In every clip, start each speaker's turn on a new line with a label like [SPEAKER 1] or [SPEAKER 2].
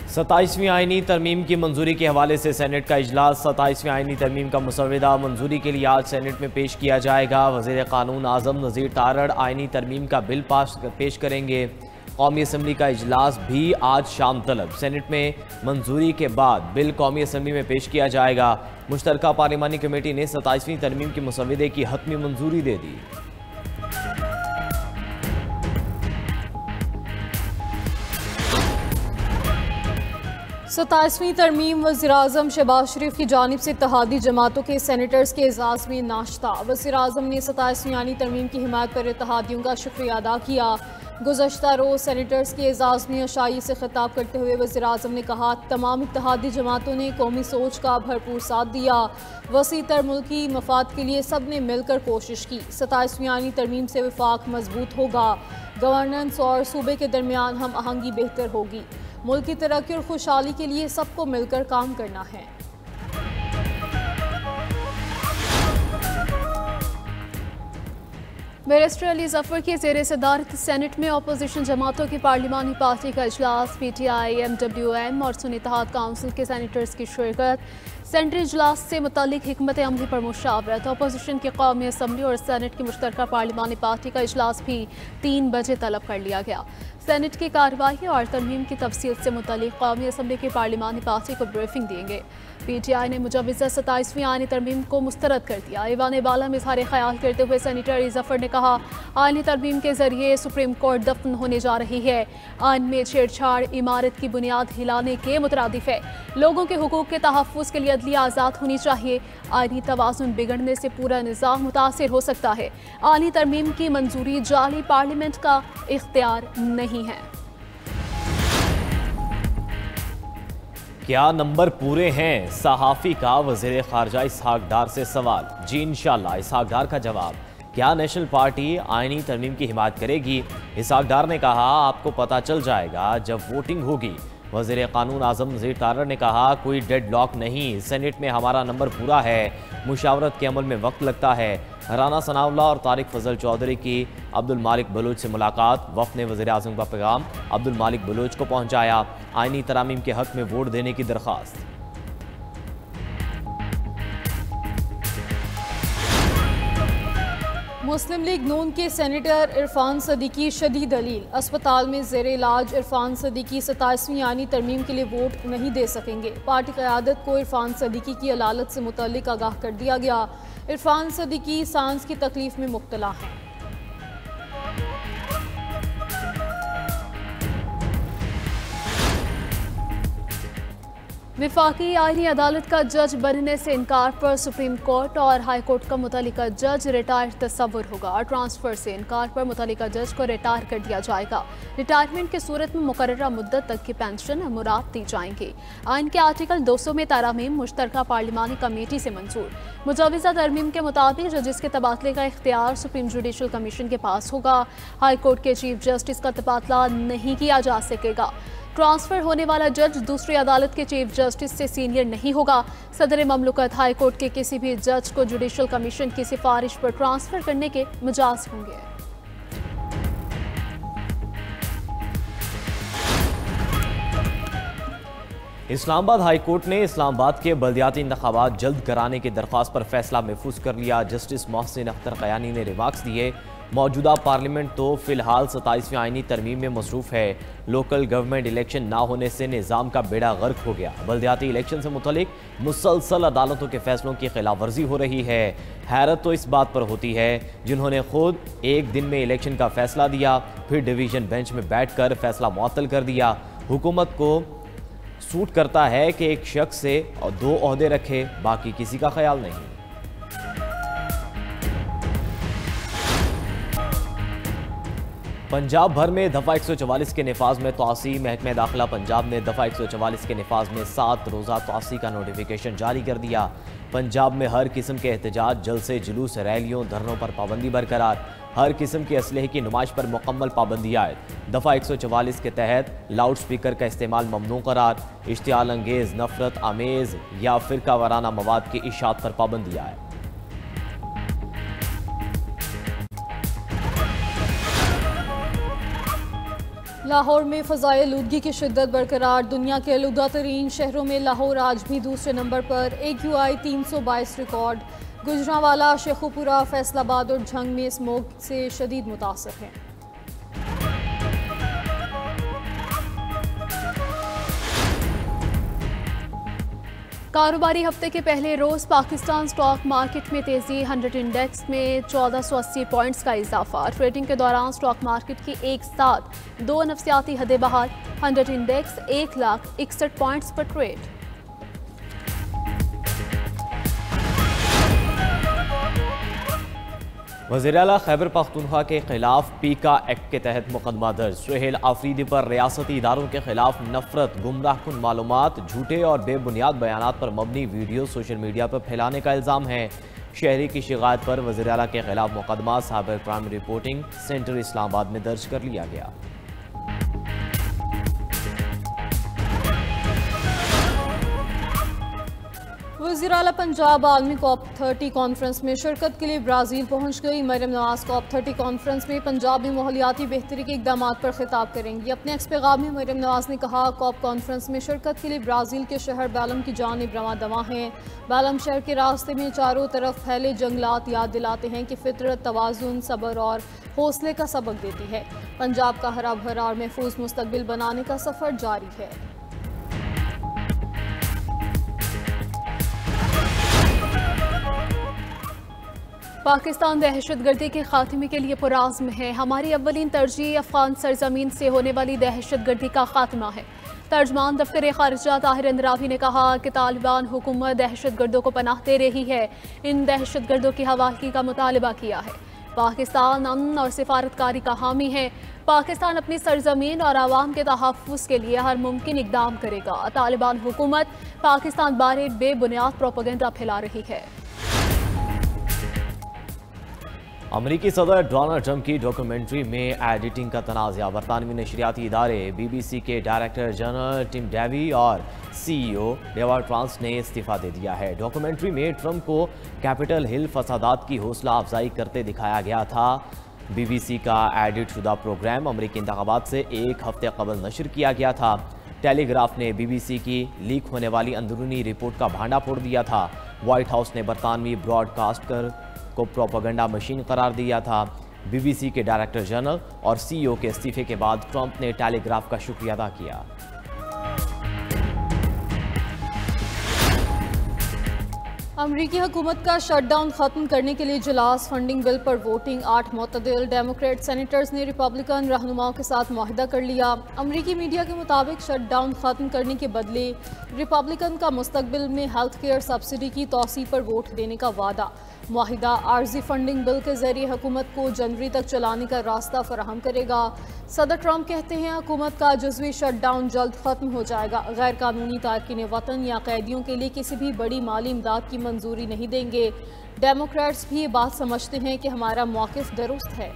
[SPEAKER 1] 27वीं आईनी तरमीम की मंजूरी के हवाले से सेनेट का इजलास। 27वीं आईनी तरमीम का मुसव्वदा मंजूरी के लिए आज सेनेट में पेश किया जाएगा। वज़ीर क़ानून आज़म नज़ीर तारड़ आईनी तरमीम का बिल पेश करेंगे। कौमी असम्बली का इजलास भी आज शाम तलब। सेनेट में मंजूरी के बाद बिल कौमी असम्बली में पेश किया जाएगा। मुश्तरका पार्लिमानी कमेटी ने 27वीं तरमीम के मुसव्वदे की हतमी मंजूरी दे दी।
[SPEAKER 2] सताईसवीं तरमीम वज़ीर-ए-आज़म शहबाज शरीफ की जानिब से इत्तेहादी जमातों के सेनेटर्स के एजाज़ में नाश्ता। वज़ीर-ए-आज़म ने 27वीं आईनी तरमीम की हिमायत पर इत्तेहादियों का शुक्रिया अदा किया। गुज़श्ता रोज़ सेनेटर्स के एजाज़ में अशाई से खिताब करते हुए वज़ीर-ए-आज़म ने कहा, तमाम इत्तेहादी जमातों ने कौमी सोच का भरपूर साथ दिया। वसी तर मुल्की मफाद के लिए सब ने मिलकर कोशिश की। 27वीं आईनी तरमीम से वफाक मजबूत होगा। गवर्नेंस और सूबे के दरमियान हम आहंगी बेहतर होगी। मुल्क की तरक्की और खुशहाली के लिए सबको मिलकर काम करना है। बैरिस्टर अली जफर की ज़ेर सदारत सेनेट में अपोजिशन जमातों की पार्लिमानी पार्टी का इजलास। PTI, MWM और सुन्नी इत्तेहाद काउंसिल के सेनेटर्स की शिरकत। सेंट्रल इजलास से मुतालिक हिकमत अमली पर मुशावरत। अपोजिशन की कौमी असम्बली और सेनेट की मुश्तरका पार्लिमानी पार्टी का इजलास भी 3 बजे तलब कर लिया गया। सेनेट की कार्रवाई और तरमीम की तफसील से मुतालिक कौमी असम्बली की पार्लिमानी पार्टी को ब्रीफिंग देंगे। PTI ने मुजवज़ा 27वीं आईनी तरमीम को मुस्तरद कर दिया। ऐवान बाला में इज़हार ख्याल करते हुए सेनेटर अली जफर ने कहा, आईनी तरमीम के जरिए सुप्रीम कोर्ट दफन होने जा रही है। आइन में छेड़छाड़ इमारत की बुनियाद हिलाने के मुतरादिफ है। लोगों के हुकूक के तहफ़्फ़ुज़ के लिए अदलिया आज़ाद होनी चाहिए। आईनी तवाज़ुन बिगड़ने से पूरा निज़ाम मुतासिर हो सकता है। आईनी तरमीम की मंजूरी जाली पार्लियामेंट का इख्तियार नहीं है।
[SPEAKER 1] क्या नंबर पूरे हैं? सहाफ़ी का वज़ीर ख़ारजा इसहाक़ डार से सवाल। जी इंशाअल्लाह। इसहाक़ डार का जवाब, क्या नेशनल पार्टी आईनी तरमीम की हिमायत करेगी? इसहाक़ डार ने कहा, आपको पता चल जाएगा जब वोटिंग होगी। वज़ीर क़ानून आज़म नज़ीर तारड़ ने कहा, कोई डेडलॉक नहीं, सेनेट में हमारा नंबर पूरा है। मुशावरत के अमल में वक्त लगता है। राना सनाउल्लाह और तारिक फजल चौधरी की अब्दुल मालिक बलूच से मुलाकात। वफ़द ने वज़ीर आज़म का पैगाम अब्दुल मालिक बलूच को पहुँचाया। आईनी तरामीम के हक़ में वोट देने की दरख्वास्त।
[SPEAKER 2] मुस्लिम लीग नून के सेनेटर इरफान सदीकी शदीद अलील। अस्पताल में ज़ेर इलाज इरफान सदीकी 27वीं आईनी तरमीम के लिए वोट नहीं दे सकेंगे। पार्टी क़यादत को इरफान सदीकी की अलालत से मुतल्लिक आगाह कर दिया गया। इरफान सदीकी सांस की तकलीफ में मुब्तला हैं। विफाकी आईनी अदालत का जज बनने से इनकार पर सुप्रीम कोर्ट और हाई कोर्ट का मुतल्लिका जज रिटायर तस्वुर होगा। ट्रांसफर से इनकार पर मुतल्लिका जज को रिटायर कर दिया जाएगा। रिटायरमेंट की सूरत में मुकर्ररा मुद्दत तक की पेंशन मुराद दी जाएंगी। आइन के आर्टिकल 200 में तारामीम मुश्तरका पार्लिमानी कमेटी से मंजूर। मुजवज़ा तरमीम के मुताबिक जजिस के तबादले का इख्तियार सुप्रीम जुडिशल कमीशन के पास होगा। हाई कोर्ट के चीफ जस्टिस का तबादला नहीं किया जा सकेगा। ट्रांसफर होने वाला जज दूसरी अदालत के चीफ जस्टिस से सीनियर नहीं होगा। सदर ममलकत हाई कोर्ट के किसी भी जज को जुडिशल कमीशन की सिफारिश पर ट्रांसफर करने के मुजाज होंगे।
[SPEAKER 1] इस्लामाबाद हाई कोर्ट ने इस्लामाबाद के बल्दियाती इंतखाबात जल्द कराने की दरख्वास्त पर फैसला महफूज कर लिया। जस्टिस मोहसिन अख्तर कयानी ने रिमार्क्स दिए, मौजूदा पार्लियामेंट तो फिलहाल 27वीं आईनी तरमीम में मसरूफ़ है। लोकल गवर्नमेंट इलेक्शन ना होने से निज़ाम का बेड़ा गर्क हो गया। बल्दियाती इलेक्शन से मुतलिक मुसलसल अदालतों के फैसलों की खिलाफ वर्जी हो रही है। हैरत तो इस बात पर होती है जिन्होंने खुद एक दिन में इलेक्शन का फैसला दिया, फिर डिवीज़न बेंच में बैठ कर फैसला मुअत्तल कर दिया। हुकूमत को सूट करता है कि एक शख्स से 2 ओहदे रखे, बाकी किसी का ख्याल नहीं। पंजाब भर में दफ़ा 144 के नफाज में तोसी। महकमा दाखिला पंजाब ने दफ़ा 144 के नफाज में 7 रोज़ा तोसी का नोटिफिकेशन जारी कर दिया। पंजाब में हर किस्म के एहतजाज, जलसे, जुलूस, रैलियों, धरनों पर पाबंदी बरकरार। हर किस्म के असलहे की नुमाइश पर मुकम्मल पाबंदी आयद। दफ़ा 144 के तहत लाउड स्पीकर का इस्तेमाल ममनू करार। इश्तियाल अंगेज़, नफरत आमेज़ या फ़िरका वाराना मवाद की इशात पर पाबंदी आयद।
[SPEAKER 3] लाहौर में फ़ज़ाए आलूदगी की शिद्दत बरकरार। दुनिया के आलूदा तरीन शहरों में लाहौर आज भी दूसरे नंबर पर। AQI 322 record. गुजरांवाला, शेखुपुरा, फैसलाबाद और झंग में स्मोक से शदीद मुतासर हैं।
[SPEAKER 2] कारोबारी हफ्ते के पहले रोज पाकिस्तान स्टॉक मार्केट में तेजी। 100 इंडेक्स में 1480 पॉइंट्स का इजाफा। ट्रेडिंग के दौरान स्टॉक मार्केट की एक साथ 2 नफ्सियाती हदें बहाल। 100 इंडेक्स 1,61,000 पॉइंट्स पर ट्रेड।
[SPEAKER 1] वज़ीर-ए-आला खैबर पख्तूनख्वा के खिलाफ पीका एक्ट के तहत मुकदमा दर्ज। सुहेल आफरीदी पर रियासती इदारों के खिलाफ नफरत, गुमराहकुन मालूमात, झूठे और बेबुनियाद बयानात पर मबनी वीडियो सोशल मीडिया पर फैलाने का इल्ज़ाम है। शहरी की शिकायत पर वज़ीर-ए-आला के खिलाफ मुकदमा cyber crime reporting centre Islamabad में दर्ज कर लिया गया।
[SPEAKER 3] वज़ीर-ए-आला पंजाब आलमी COP30 कॉन्फ्रेंस में शिरकत के लिए ब्राज़ील पहुंच गई। मरियम नवाज COP30 कॉन्फ्रेंस में पंजाब में माहौलियाती बेहतरी के इक़दाम पर खिताब करेंगी। अपने एक्स पैगाम में मरियम नवाज ने कहा, COP कॉन्फ्रेंस में शिरकत के लिए ब्राज़ील के शहर बैलम की जानिब रवां दवा हैं। बैलम शहर के रास्ते में चारों तरफ फैले जंगलात याद दिलाते हैं कि फितरत तवाज़ुन, सब्र और हौसले का सबक देती है। पंजाब का हरा भरा और महफूज मुस्तकबिल बनाने का सफ़र जारी है।
[SPEAKER 2] पाकिस्तान दहशतगर्दी के खात्मे के लिए पुराज़्म है। हमारी अव्वलीन तरजीह अफ़गान सरजमीन से होने वाली दहशतगर्दी का खात्मा है। तर्जमान दफ्तर ख़ारिजा ताहिर अंद्रावी ने कहा कि तालिबान हुकूमत दहशतगर्दों को पनाह दे रही है। इन दहशतगर्दों की हवालगी का मुतालबा किया है। पाकिस्तान अमन और सिफारतकारी का हामी है। पाकिस्तान अपनी सरजमीन और आवाम के तहफ़्फ़ुज़ के लिए हर मुमकिन इक़दाम करेगा। तालिबान हुकूमत पाकिस्तान बारे बेबुनियाद प्रोपेगेंडा फैला रही है।
[SPEAKER 1] अमरीकी सदर डोनाल्ड ट्रंप की डॉक्यूमेंट्री में एडिटिंग का तनाज़ा। बरतानवी नशरियाती इदारे BBC के डायरेक्टर जनरल टिम डेवी और CEO डेवार्ड ट्रांस ने इस्तीफ़ा दे दिया है। डॉक्यूमेंट्री में ट्रंप को कैपिटल हिल फसादात की हौसला अफजाई करते दिखाया गया था। BBC का एडिट शुदा प्रोग्राम अमरीकी इंतखाबात से एक हफ्ते कबल नशर किया गया था। टेलीग्राफ ने BBC की लीक होने वाली अंदरूनी रिपोर्ट का भांडा फोड़ दिया था। व्हाइट हाउस ने बरतानवी ब्रॉडकास्टर को प्रोपेगेंडा मशीन करार दिया था। BBC के डायरेक्टर जनरल और CEO के इस्तीफे के बाद ट्रंप ने टेलीग्राफ का शुक्रिया अदा किया।
[SPEAKER 3] अमरीकी हुकूमत का शटडाउन खत्म करने के लिए इजलास। फंडिंग बिल पर वोटिंग। 8 मुतदिल डेमोक्रेट सेनेटर्स ने रिपब्लिकन रहनुमाओं के साथ मुआहिदा कर लिया। अमरीकी मीडिया के मुताबिक शटडाउन खत्म करने के बदले रिपब्लिकन का मुस्तकबिल में हेल्थ केयर सब्सिडी की तौसी पर वोट देने का वादा। मुआहिदा आर्जी फंडिंग बिल के जरिए हुकूमत को जनवरी तक चलाने का रास्ता फराहम करेगा। सदर ट्रंप कहते हैं हुकूमत का जुज़वी शटडाउन जल्द खत्म हो जाएगा। गैर कानूनी तारकीन वतन या कैदियों के लिए किसी भी बड़ी माली इमदाद की मंजूरी नहीं देंगे। डेमोक्रेट्स भी ये बात समझते हैं कि हमारा मौक़िफ़ दुरुस्त है।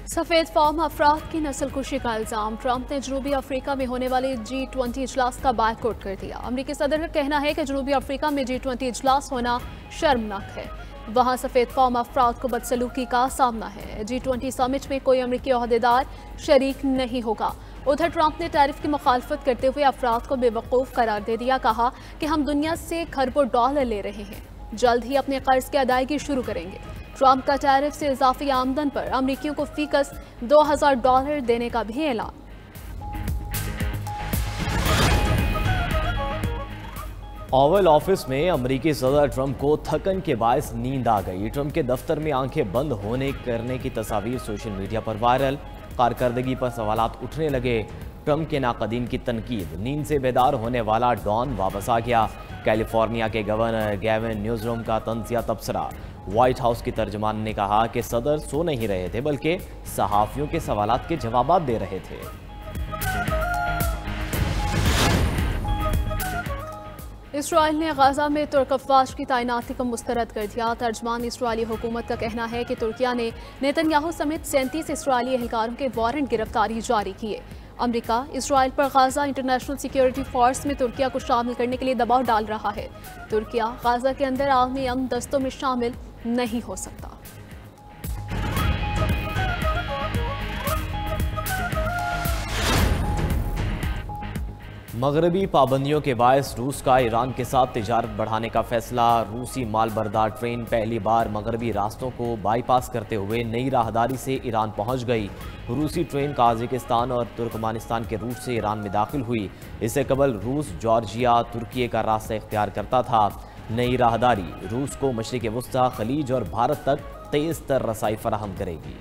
[SPEAKER 2] सफ़ेद फार्म अफराद की नस्लकुशी का इल्ज़ाम। ट्रंप ने जनूबी अफ्रीका में होने वाले G20 इजलास का बायकॉट कर दिया। अमरीकी सदर का कहना है कि जनूबी अफ्रीका में G20 इजलास होना शर्मनाक है। वहाँ सफ़ेद फार्म अफराद को बदसलूकी का सामना है। G20 समिट में कोई अमरीकी ओहदेदार शरीक नहीं होगा। उधर ट्रंप ने टैरिफ की मुखालफत करते हुए अफराद को बेवकूफ़ करार दे दिया। कहा कि हम दुनिया से खरबों डॉलर ले रहे हैं, जल्द ही अपने कर्ज की अदायगी शुरू करेंगे। ट्रंप का टैरिफ से इजाफी आमदन पर अमरीकियों को फीकस $2000 देने का भी ऐलान।
[SPEAKER 1] ओवल ऑफिस में अमरीकी सदर ट्रंप को थकन के बायस नींद आ गई। ट्रंप के दफ्तर में आंखें बंद होने करने की तस्वीर सोशल मीडिया पर वायरल। कारकर्दगी पर सवालात उठने लगे। ट्रंप के नाकदीन की तनकीद। नींद से बेदार होने वाला डॉन वापस आ गया। कैलिफोर्निया के गवर्नर गैविन न्यूज़रूम का तंजिया तबसरा। व्हाइट हाउस की तर्जमान ने कहा कि सदर सो नहीं रहे थे बल्कि सहाफ़ियों के सवालात के जवाब दे रहे थे।
[SPEAKER 2] इसराइल ने गजा में तुर्क अफवाज की तैनाती को मुस्तरद कर दिया। तर्जमान इसराइली हुकूमत का कहना है कि तुर्किया ने नेतन्याहू समेत 37 इसराइली एहलकारों के वारंट गिरफ्तारी जारी किए। अमेरिका इसराइल पर गाजा इंटरनेशनल सिक्योरिटी फोर्स में तुर्किया को शामिल करने के लिए दबाव डाल रहा है। तुर्किया गाजा के अंदर आलमी अमन दस्तों में शामिल नहीं हो सकता।
[SPEAKER 1] मगरबी पाबंदियों के बायस रूस का ईरान के साथ तिजारत बढ़ाने का फैसला। रूसी माल बरदार ट्रेन पहली बार मगरबी रास्तों को बाईपास करते हुए नई राहदारी से ईरान पहुंच गई। रूसी ट्रेन काजाकिस्तान और तुर्कमानिस्तान के रूट से ईरान में दाखिल हुई। इससे कबल रूस जॉर्जिया तुर्की का रास्ता इख्तियार करता था। नई राहदारी रूस को मशरिक़ वुस्ता, खलीज और भारत तक तेज़ तर रसाई फराहम करेगी।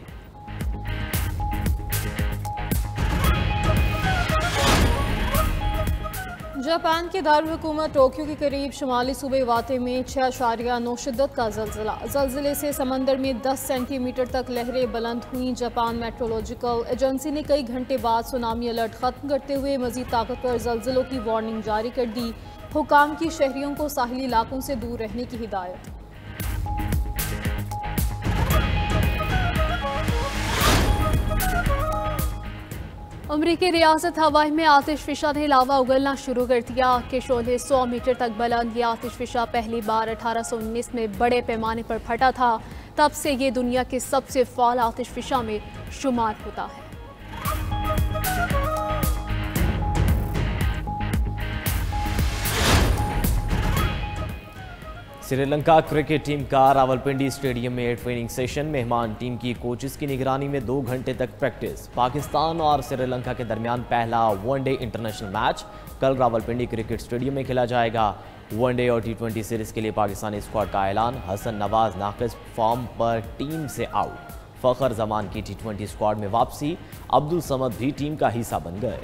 [SPEAKER 3] जापान के दारुल-हुकूमत टोक्यो के करीब शुमाली सूबे वाते में 6.9 शिद्दत का जल्जिला। जल्जिले से समंदर में 10 सेंटीमीटर तक लहरें बुलंद हुई। जापान मेट्रोलॉजिकल एजेंसी ने कई घंटे बाद सुनामी अलर्ट खत्म करते हुए मजीद ताकतवर जल्जिलों की वार्निंग जारी कर दी। हुकाम की शहरियों को साहिली इलाकों से दूर रहने की हिदायत।
[SPEAKER 2] अमरीकी रियासत हवाई में आतिशफिशा ने लावा उगलना शुरू कर दिया। आग के शोले 100 मीटर तक बुलंद। ये आतिशफिशा पहली बार 1819 में बड़े पैमाने पर फटा था। तब से ये दुनिया के सबसे फाल आतिशफिशा में शुमार होता है।
[SPEAKER 1] श्रीलंका क्रिकेट टीम का रावलपिंडी स्टेडियम में ट्रेनिंग सेशन। मेहमान टीम की कोचेस की निगरानी में 2 घंटे तक प्रैक्टिस। पाकिस्तान और श्रीलंका के दरमियान पहला वनडे इंटरनेशनल मैच कल रावलपिंडी क्रिकेट स्टेडियम में खेला जाएगा। वनडे और T20 सीरीज के लिए पाकिस्तानी स्क्वाड का ऐलान। हसन नवाज नाकिस फॉर्म पर टीम से आउट। फखर जमान की T20 स्क्वाड में वापसी। अब्दुल समद भी टीम का हिस्सा बन गए।